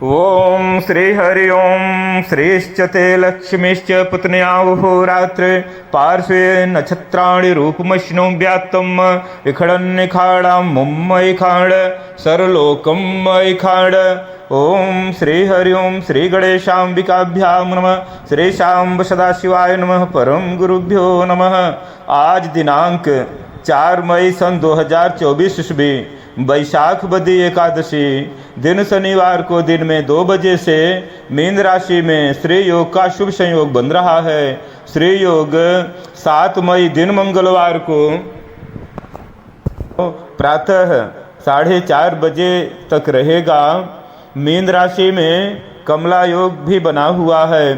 ओम श्री हरि ओम श्रीश्च ते लक्ष्मीश्च पुतन्याहुः रात्रे पार्श्वे नक्षत्राणि रूपमश्नु व्यात्तम् इखडन्निखाडां मुम्मैखाड सर्वलोकमैखाड। ओम श्री हरि ओम श्री गणेशाम्बिकाभ्यां नमः। श्री शाम्ब सदाशिवाय नमः। परम गुरुभ्यो नमः। आज दिनांक 4 मई सन 2024 ईस्वी वैशाख बदी एकादशी दिन शनिवार को दिन में 2 बजे से मीन राशि में श्री योग का शुभ संयोग बन रहा है। श्री योग 7 मई दिन मंगलवार को प्रातः 4:30 बजे तक रहेगा। मीन राशि में कमला योग भी बना हुआ है।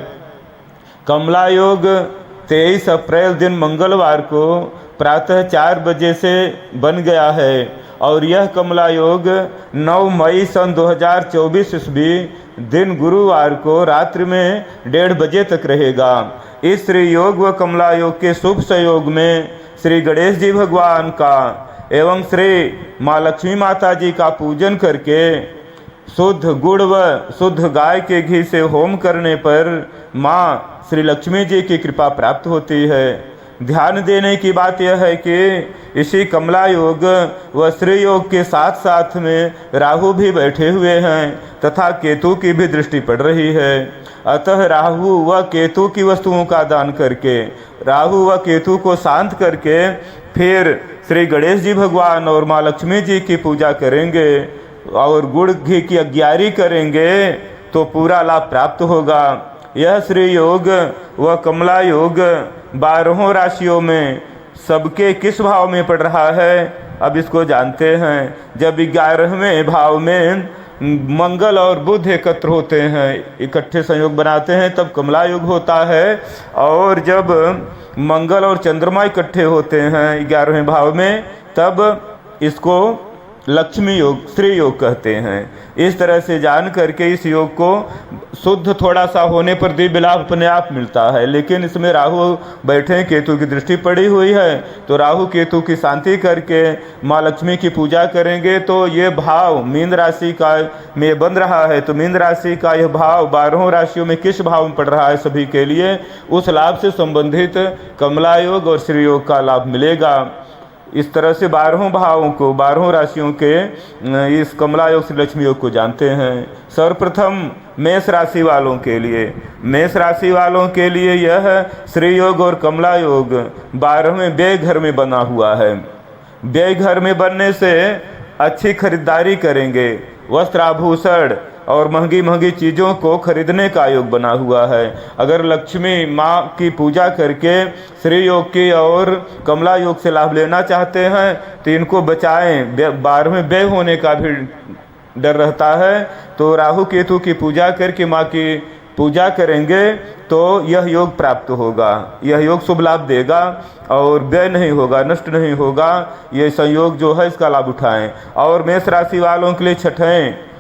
कमला योग 23 अप्रैल दिन मंगलवार को प्रातः 4 बजे से बन गया है और यह कमला योग 9 मई सन 2024 ईस्वी दिन गुरुवार को रात्रि में 1:30 बजे तक रहेगा। इस श्री योग व कमला योग के शुभ संयोग में श्री गणेश जी भगवान का एवं श्री माँ लक्ष्मी माता जी का पूजन करके शुद्ध गुड़ व शुद्ध गाय के घी से होम करने पर माँ श्री लक्ष्मी जी की कृपा प्राप्त होती है। ध्यान देने की बात यह है कि इसी कमला योग व श्री योग के साथ साथ में राहु भी बैठे हुए हैं तथा केतु की भी दृष्टि पड़ रही है। अतः राहु व केतु की वस्तुओं का दान करके, राहु व केतु को शांत करके फिर श्री गणेश जी भगवान और माँ लक्ष्मी जी की पूजा करेंगे और गुड़ घी की अग्यारी करेंगे तो पूरा लाभ प्राप्त होगा। यह श्री योग व कमला योग 12 राशियों में सबके किस भाव में पड़ रहा है, अब इसको जानते हैं। जब 11वें भाव में मंगल और बुध एकत्र होते हैं, इकट्ठे संयोग बनाते हैं, तब कमला योग होता है। और जब मंगल और चंद्रमा इकट्ठे होते हैं 11वें भाव में, तब इसको लक्ष्मी योग, श्री योग कहते हैं। इस तरह से जान करके इस योग को शुद्ध थोड़ा सा होने पर दिव्य लाभ अपने आप मिलता है, लेकिन इसमें राहु बैठे, केतु की दृष्टि पड़ी हुई है, तो राहु केतु की शांति करके माँ लक्ष्मी की पूजा करेंगे तो ये भाव मीन राशि का में बन रहा है। तो मीन राशि का यह भाव 12 राशियों में किस भाव में पड़ रहा है सभी के लिए, उस लाभ से संबंधित कमला योग और श्री योग का लाभ मिलेगा। इस तरह से 12 भावों को, 12 राशियों के इस कमला योग श्री लक्ष्मी योग को जानते हैं। सर्वप्रथम मेष राशि वालों के लिए, मेष राशि वालों के लिए यह श्री योग और कमला योग 12वें व्यय घर में बना हुआ है। व्यय घर में बनने से अच्छी खरीदारी करेंगे, वस्त्र आभूषण और महंगी महंगी चीज़ों को खरीदने का योग बना हुआ है। अगर लक्ष्मी माँ की पूजा करके श्री योग की और कमला योग से लाभ लेना चाहते हैं तो इनको बचाएं। 12वें व्यय होने का भी डर रहता है, तो राहु केतु की पूजा करके माँ की पूजा करेंगे तो यह योग प्राप्त होगा। यह योग शुभ लाभ देगा और व्यय नहीं होगा, नष्ट नहीं होगा। ये संयोग जो है इसका लाभ उठाएं। और मेष राशि वालों के लिए छठें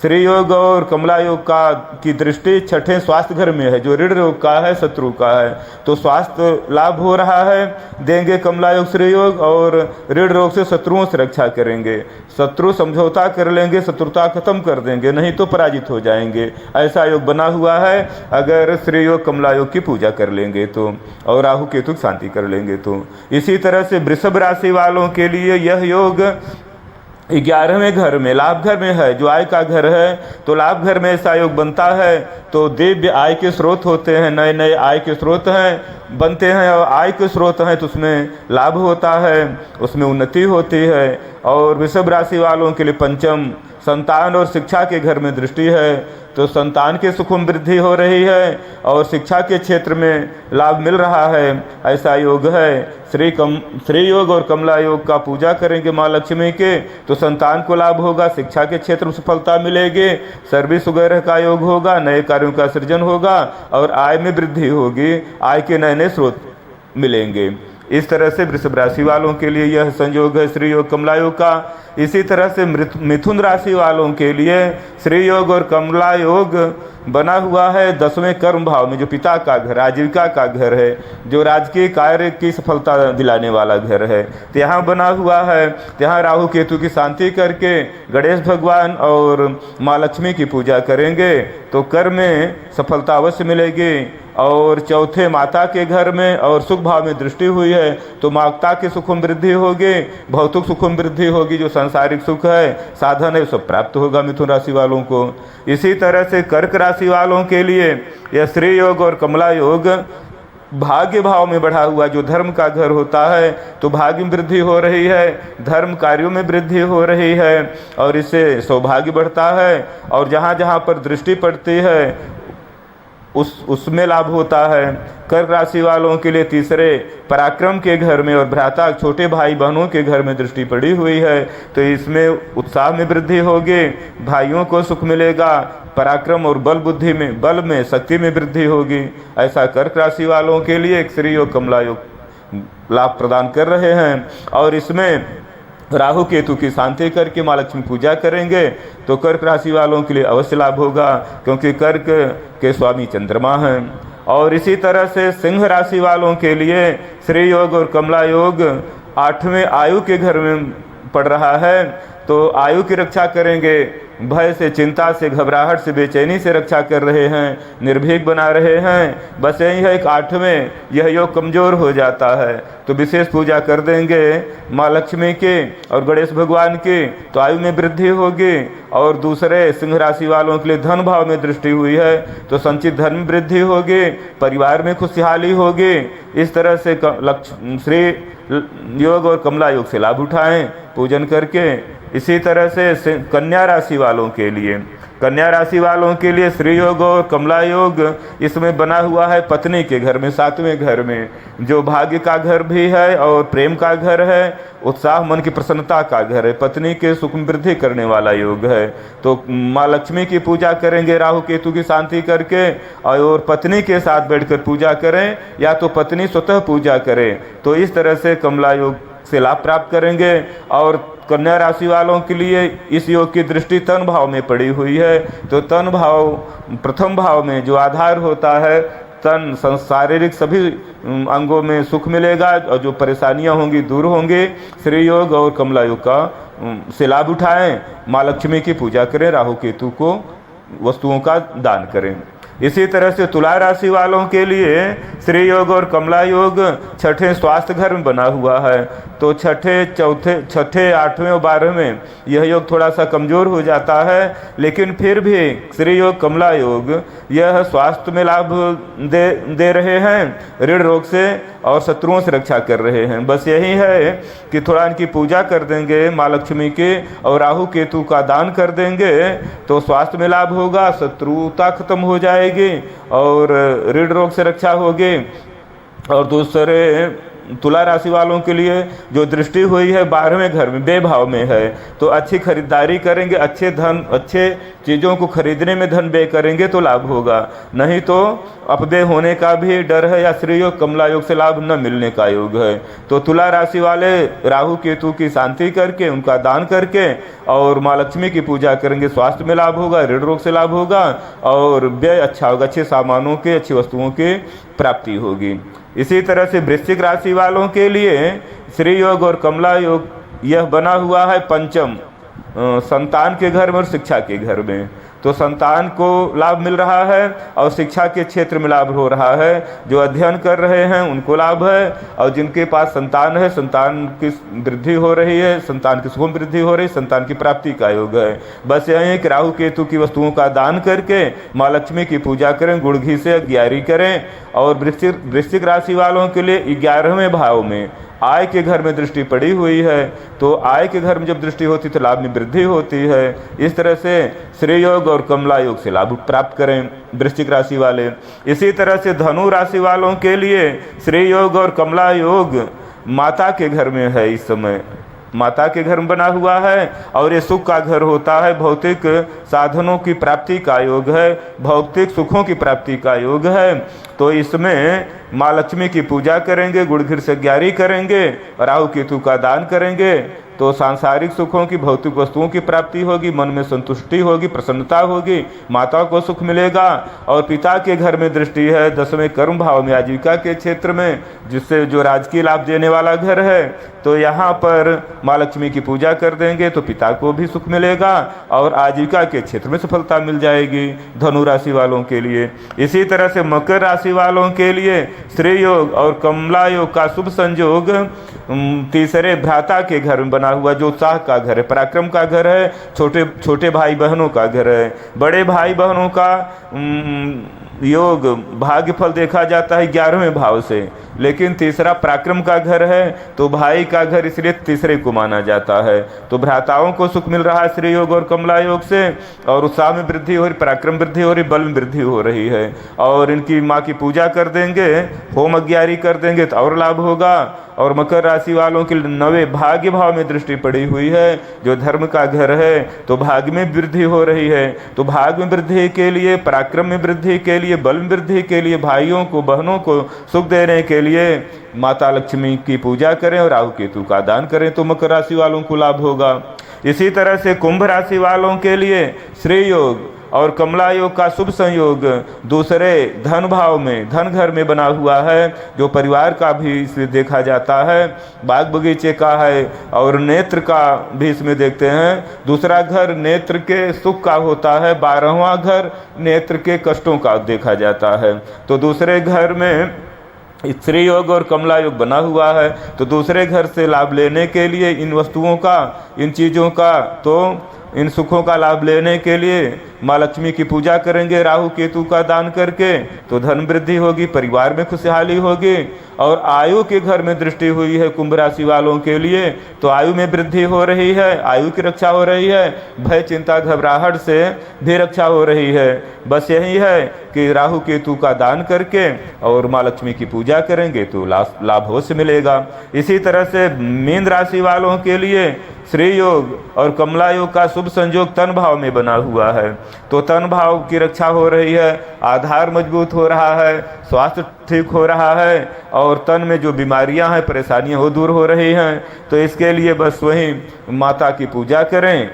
श्री योग और कमला योग का की दृष्टि छठे स्वास्थ्य घर में है, जो ऋण रोग का है, शत्रु का है, तो स्वास्थ्य लाभ हो रहा है। देंगे कमला योग श्री योग और ऋण रोग से शत्रुओं से रक्षा करेंगे। शत्रु समझौता कर लेंगे, शत्रुता खत्म कर देंगे, नहीं तो पराजित हो जाएंगे। ऐसा योग बना हुआ है अगर श्री योग कमला योग की पूजा कर लेंगे तो, और राहु केतु की शांति कर लेंगे तो। इसी तरह से वृषभ राशि वालों के लिए यह योग 11वें घर में, लाभ घर में है, जो आय का घर है, तो लाभ घर में ऐसा योग बनता है तो दिव्य आय के स्रोत होते हैं, नए नए आय के स्रोत हैं बनते हैं और आय के स्रोत हैं तो उसमें लाभ होता है, उसमें उन्नति होती है। और वृषभ राशि वालों के लिए पंचम संतान और शिक्षा के घर में दृष्टि है, तो संतान के सुख में वृद्धि हो रही है और शिक्षा के क्षेत्र में लाभ मिल रहा है, ऐसा योग है। श्री योग और कमला योग का पूजा करेंगे माँ लक्ष्मी के तो संतान को लाभ होगा, शिक्षा के क्षेत्र में सफलता मिलेगी, सर्विस वगैरह का योग होगा, नए कार्यों का सृजन होगा और आय में वृद्धि होगी, आय के नए नए स्रोत मिलेंगे। इस तरह से वृषभ राशि वालों के लिए यह संयोग है श्री योग कमला योग का। इसी तरह से मिथुन राशि वालों के लिए श्री योग और कमला योग बना हुआ है 10वें कर्म भाव में, जो पिता का घर, आजीविका का घर है, जो राजकीय कार्य की सफलता दिलाने वाला घर है, तो यहाँ बना हुआ है। तो यहाँ राहु केतु की शांति करके गणेश भगवान और माँ लक्ष्मी की पूजा करेंगे तो कर्म में सफलता अवश्य मिलेगी। और चौथे माता के घर में और सुख भाव में दृष्टि हुई है तो माता के सुख में वृद्धि होगी, भौतिक सुख में वृद्धि होगी, जो सांसारिक सुख है, साधन है, सब प्राप्त होगा मिथुन राशि वालों को। इसी तरह से कर्क राशि वालों के लिए यह श्री योग और कमला योग भाग्य भाव में बढ़ा हुआ, जो धर्म का घर होता है तो भाग्य में वृद्धि हो रही है, धर्म कार्यों में वृद्धि हो रही है और इससे सौभाग्य बढ़ता है। और जहाँ जहाँ पर दृष्टि पड़ती है उसमें लाभ होता है। कर्क राशि वालों के लिए तीसरे पराक्रम के घर में और भ्राता छोटे भाई बहनों के घर में दृष्टि पड़ी हुई है तो इसमें उत्साह में वृद्धि होगी, भाइयों को सुख मिलेगा, पराक्रम और बल बुद्धि में, बल में, शक्ति में वृद्धि होगी। ऐसा कर्क राशि वालों के लिए एक श्री योग कमला योग लाभ प्रदान कर रहे हैं। और इसमें राहु केतु की शांति करके माँ लक्ष्मी पूजा करेंगे तो कर्क राशि वालों के लिए अवश्य लाभ होगा, क्योंकि कर्क के स्वामी चंद्रमा हैं। और इसी तरह से सिंह राशि वालों के लिए श्री योग और कमला योग 8वें आयु के घर में पड़ रहा है तो आयु की रक्षा करेंगे, भय से, चिंता से, घबराहट से, बेचैनी से रक्षा कर रहे हैं, निर्भीक बना रहे हैं। बस यही है कि 8वें यह योग कमजोर हो जाता है तो विशेष पूजा कर देंगे माँ लक्ष्मी के और गणेश भगवान की तो आयु में वृद्धि होगी। और दूसरे सिंह राशि वालों के लिए धन भाव में दृष्टि हुई है तो संचित धन में वृद्धि होगी, परिवार में खुशहाली होगी। इस तरह से श्री योग और कमला योग से लाभ उठाएं पूजन करके। इसी तरह से कन्या राशि वालों के लिए, कन्या राशि वालों के लिए श्री योग और कमला योग इसमें बना हुआ है पत्नी के घर में, 7वें घर में, जो भाग्य का घर भी है और प्रेम का घर है, उत्साह, मन की प्रसन्नता का घर है, पत्नी के सुख में वृद्धि करने वाला योग है। तो माँ लक्ष्मी की पूजा करेंगे राहु केतु की शांति करके और पत्नी के साथ बैठकर पूजा करें या तो पत्नी स्वतः पूजा करे तो इस तरह से कमला योग से लाभ प्राप्त करेंगे। और कन्या राशि वालों के लिए इस योग की दृष्टि तन भाव में पड़ी हुई है तो तन भाव, प्रथम भाव में जो आधार होता है तन, शारीरिक सभी अंगों में सुख मिलेगा और जो परेशानियां होंगी दूर होंगी। श्री योग और कमला योग का से लाभ उठाएं, माँ लक्ष्मी की पूजा करें, राहु केतु को वस्तुओं का दान करें। इसी तरह से तुला राशि वालों के लिए श्री योग और कमला योग 6ठे स्वास्थ्य घर में बना हुआ है तो 6ठे, 8वें और 12वें यह योग थोड़ा सा कमजोर हो जाता है, लेकिन फिर भी श्री योग कमला योग यह स्वास्थ्य में लाभ दे रहे हैं, ऋण रोग से और शत्रुओं से रक्षा कर रहे हैं। बस यही है कि थोड़ा इनकी पूजा कर देंगे माँ लक्ष्मी के और राहु केतु का दान कर देंगे तो स्वास्थ्य में लाभ होगा, शत्रुता खत्म हो जाएगी और ऋण रोग से रक्षा होगी। और दूसरे तुला राशि वालों के लिए जो दृष्टि हुई है 12वें घर में, बेभाव में है तो अच्छी खरीदारी करेंगे, अच्छे चीज़ों को खरीदने में धन व्यय करेंगे तो लाभ होगा, नहीं तो अपव्यय होने का भी डर है या श्री योग कमला योग से लाभ न मिलने का योग है। तो तुला राशि वाले राहु केतु की शांति करके, उनका दान करके और माँ लक्ष्मी की पूजा करेंगे, स्वास्थ्य में लाभ होगा, ऋण रोग से लाभ होगा और व्यय अच्छा होगा, अच्छे सामानों के, अच्छी वस्तुओं की प्राप्ति होगी। इसी तरह से वृश्चिक राशि वालों के लिए श्री योग और कमला योग यह बना हुआ है पंचम, संतान के घर में और शिक्षा के घर में। तो संतान को लाभ मिल रहा है और शिक्षा के क्षेत्र में लाभ हो रहा है, जो अध्ययन कर रहे हैं उनको लाभ है और जिनके पास संतान है संतान की वृद्धि हो रही है, संतान की सुख वृद्धि हो रही है, संतान की प्राप्ति का योग है। बस यही है कि राहु केतु की वस्तुओं का दान करके माँ लक्ष्मी की पूजा करें, गुड़ घी से ग्यारी करें। और वृश्चिक राशि वालों के लिए 11वें भाव में आय के घर में दृष्टि पड़ी हुई है तो आय के घर में जब दृष्टि होती तो लाभ में वृद्धि होती है। इस तरह से श्री योग और कमला योग से लाभ प्राप्त करें वृश्चिक राशि वाले। इसी तरह से धनु राशि वालों के लिए श्री योग और कमला योग माता के घर में है, इस समय माता के घर में बना हुआ है और ये सुख का घर होता है, भौतिक साधनों की प्राप्ति का योग है, भौतिक सुखों की प्राप्ति का योग है। तो इसमें माँ लक्ष्मी की पूजा करेंगे, गुड़ घी से ग्यारी करेंगे, राहु केतु का दान करेंगे तो सांसारिक सुखों की, भौतिक वस्तुओं की प्राप्ति होगी, मन में संतुष्टि होगी, प्रसन्नता होगी, माता को सुख मिलेगा। और पिता के घर में दृष्टि है 10वें कर्म भाव में, आजीविका के क्षेत्र में, जिससे जो राजकीय लाभ देने वाला घर है, तो यहाँ पर माँ लक्ष्मी की पूजा कर देंगे तो पिता को भी सुख मिलेगा और आजीविका के क्षेत्र में सफलता मिल जाएगी धनु राशि वालों के लिए। इसी तरह से मकर राशि वालों के लिए श्री योग और कमला योग का शुभ संयोग तीसरे भ्राता के घर में बना हुआ, जो उत्साह का घर है, पराक्रम का घर है, छोटे छोटे भाई बहनों का घर है। बड़े भाई बहनों का योग भाग्य फल देखा जाता है 11वें भाव से, लेकिन तीसरा पराक्रम का घर है तो भाई का घर, इसलिए तीसरे को माना जाता है। तो भ्राताओं को सुख मिल रहा है श्री योग और कमला योग से, और उत्साह में वृद्धि हो रही, पराक्रम वृद्धि हो रही, बल में वृद्धि हो रही है। और इनकी माँ की पूजा कर देंगे, होम अज्ञारी कर देंगे तो और लाभ होगा। और मकर राशि वालों के 9वें भाग्य भाव में दृष्टि पड़ी हुई है, जो धर्म का घर है, तो भाग्य में वृद्धि हो रही है। तो भाग्य में वृद्धि के लिए, पराक्रम में वृद्धि के लिए, बल में वृद्धि के लिए, भाइयों को बहनों को सुख देने के लिए माता लक्ष्मी की पूजा करें और राहु केतु का दान करें तो मकर राशि वालों को लाभ होगा। इसी तरह से कुंभ राशि वालों के लिए श्री योग और कमला योग का शुभ संयोग दूसरे धन भाव में, धन घर में बना हुआ है, जो परिवार का भी इसमें देखा जाता है, बाग बगीचे का है और नेत्र का भी इसमें देखते हैं। दूसरा घर नेत्र के सुख का होता है, 12वां घर नेत्र के कष्टों का देखा जाता है। तो दूसरे घर में श्री योग और कमला योग बना हुआ है, तो दूसरे घर से लाभ लेने के लिए इन वस्तुओं का, इन चीज़ों का, तो इन सुखों का लाभ लेने के लिए माँ लक्ष्मी की पूजा करेंगे राहु केतु का दान करके, तो धन वृद्धि होगी, परिवार में खुशहाली होगी। और आयु के घर में दृष्टि हुई है कुंभ राशि वालों के लिए, तो आयु में वृद्धि हो रही है, आयु की रक्षा हो रही है, भय चिंता घबराहट से भी रक्षा हो रही है। बस यही है कि राहु केतु का दान करके और माँ लक्ष्मी की पूजा करेंगे तो लाभ अवश्य मिलेगा। इसी तरह से मीन राशि वालों के लिए श्री योग और कमला योग का शुभ संयोग तन भाव में बना हुआ है, तो तन भाव की रक्षा हो रही है, आधार मजबूत हो रहा है, स्वास्थ्य ठीक हो रहा है और तन में जो बीमारियां हैं, परेशानियां वो दूर हो रही हैं। तो इसके लिए बस वही माता की पूजा करें,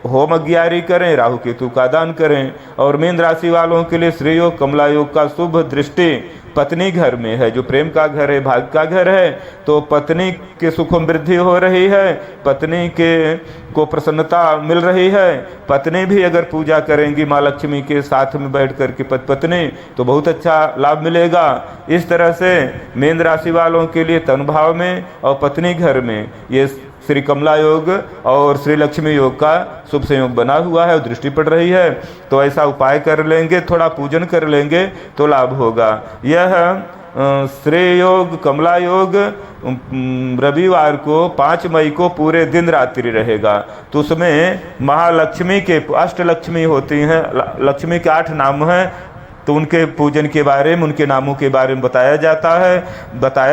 होम अज्ञारी करें, राहु केतु का दान करें। और मीन राशि वालों के लिए श्री योग कमला योग का शुभ दृष्टि पत्नी घर में है, जो प्रेम का घर है, भाग्य का घर है, तो पत्नी के सुखों में वृद्धि हो रही है, पत्नी के को प्रसन्नता मिल रही है। पत्नी भी अगर पूजा करेंगी माँ लक्ष्मी के साथ में बैठ कर के पत्नी, तो बहुत अच्छा लाभ मिलेगा। इस तरह से मीन राशि वालों के लिए तन भाव में और पत्नी घर में ये श्री कमला योग और श्री लक्ष्मी योग का शुभ संयोग बना हुआ है और दृष्टि पड़ रही है, तो ऐसा उपाय कर लेंगे, थोड़ा पूजन कर लेंगे तो लाभ होगा। यह श्री योग कमला योग रविवार को 5 मई को पूरे दिन रात्रि रहेगा। तो उसमें महालक्ष्मी के अष्टलक्ष्मी होती हैं, लक्ष्मी के 8 नाम हैं, तो उनके पूजन के बारे में, उनके नामों के बारे में बताया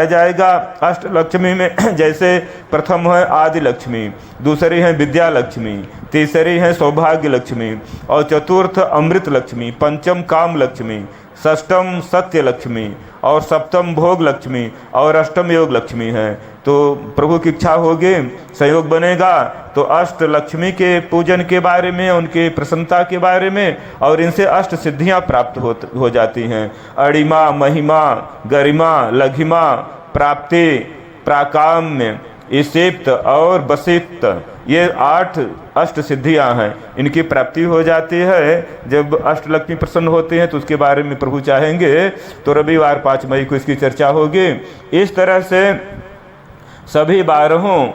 जाएगा। अष्टलक्ष्मी में जैसे प्रथम है आदि लक्ष्मी, दूसरी है विद्या लक्ष्मी, तीसरी है सौभाग्य लक्ष्मी और चतुर्थ अमृत लक्ष्मी, पंचम काम लक्ष्मी, षष्टम सत्य लक्ष्मी और सप्तम भोग लक्ष्मी और अष्टम योग लक्ष्मी है। तो प्रभु की इच्छा होगी, संयोग बनेगा तो अष्ट लक्ष्मी के पूजन के बारे में, उनके प्रसन्नता के बारे में, और इनसे अष्ट सिद्धियां प्राप्त हो जाती हैं। अणिमा, महिमा, गरिमा, लघिमा, प्राप्ति, प्राकाम्य, ईशिप्त और बसित, ये 8 अष्ट सिद्धियां हैं, इनकी प्राप्ति हो जाती है। जब अष्टलक्ष्मी प्रसन्न होते हैं तो उसके बारे में प्रभु चाहेंगे तो रविवार 5 मई को इसकी चर्चा होगी। इस तरह से सभी 12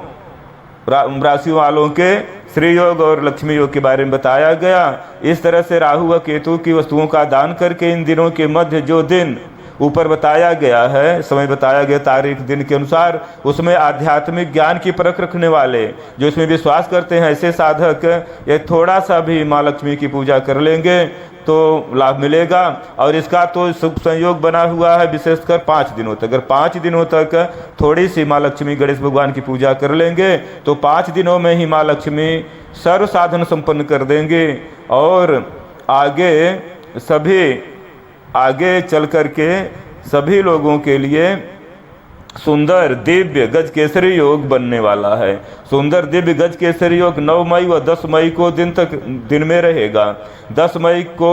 राशि वालों के श्री योग और लक्ष्मी योग के बारे में बताया गया। इस तरह से राहु व केतु की वस्तुओं का दान करके इन दिनों के मध्य जो दिन ऊपर बताया गया है, समय बताया गया तारीख दिन के अनुसार, उसमें आध्यात्मिक ज्ञान की परख रखने वाले जो इसमें विश्वास करते हैं, ऐसे साधक ये थोड़ा सा भी माँ लक्ष्मी की पूजा कर लेंगे तो लाभ मिलेगा। और इसका तो शुभ संयोग बना हुआ है विशेषकर 5 दिनों तक। अगर 5 दिनों तक थोड़ी सी माँ लक्ष्मी गणेश भगवान की पूजा कर लेंगे तो 5 दिनों में ही माँ लक्ष्मी सर्व साधन संपन्न कर देंगे और आगे चल कर के सभी लोगों के लिए सुंदर दिव्य गज केसरी योग बनने वाला है। सुंदर दिव्य गज केसरी योग 9 मई व 10 मई को दिन में रहेगा। 10 मई को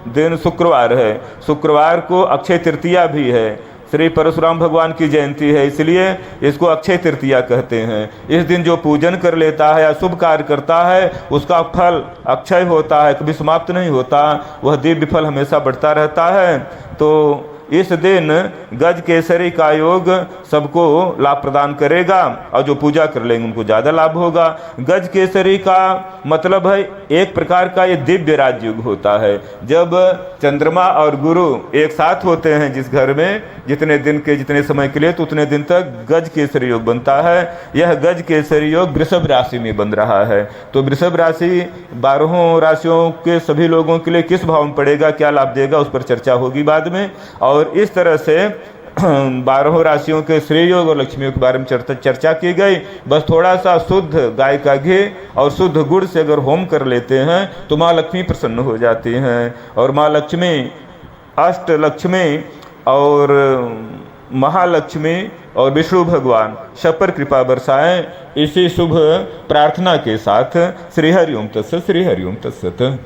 दिन शुक्रवार है, शुक्रवार को अक्षय तृतीया भी है। श्री परशुराम भगवान की जयंती है, इसलिए इसको अक्षय तृतीया कहते हैं। इस दिन जो पूजन कर लेता है या शुभ कार्य करता है उसका फल अक्षय होता है, कभी समाप्त नहीं होता, वह दिव्य फल हमेशा बढ़ता रहता है। तो इस दिन गज केसरी का योग सबको लाभ प्रदान करेगा और जो पूजा कर लेंगे उनको ज़्यादा लाभ होगा। गज केसरी का मतलब है एक प्रकार का ये दिव्य राजयोग होता है। जब चंद्रमा और गुरु एक साथ होते हैं जिस घर में, जितने दिन के जितने समय के लिए, तो उतने दिन तक गज केसरी योग बनता है। यह गज केसरी योग वृषभ राशि में बन रहा है। तो वृषभ राशि 12 राशियों के सभी लोगों के लिए किस भाव में पड़ेगा, क्या लाभ देगा, उस पर चर्चा होगी बाद में। और इस तरह से 12 राशियों के श्री योग और लक्ष्मी योग के बारे में चर्चा की गई। बस थोड़ा सा शुद्ध गाय का घी और शुद्ध गुड़ से अगर होम कर लेते हैं तो माँ लक्ष्मी प्रसन्न हो जाती हैं। और माँ लक्ष्मी, अष्ट लक्ष्मी और महालक्ष्मी और विष्णु भगवान सब पर कृपा बरसाएं। इसी शुभ प्रार्थना के साथ श्री हरिओम तत्सत, श्री हरिओम तत्सत।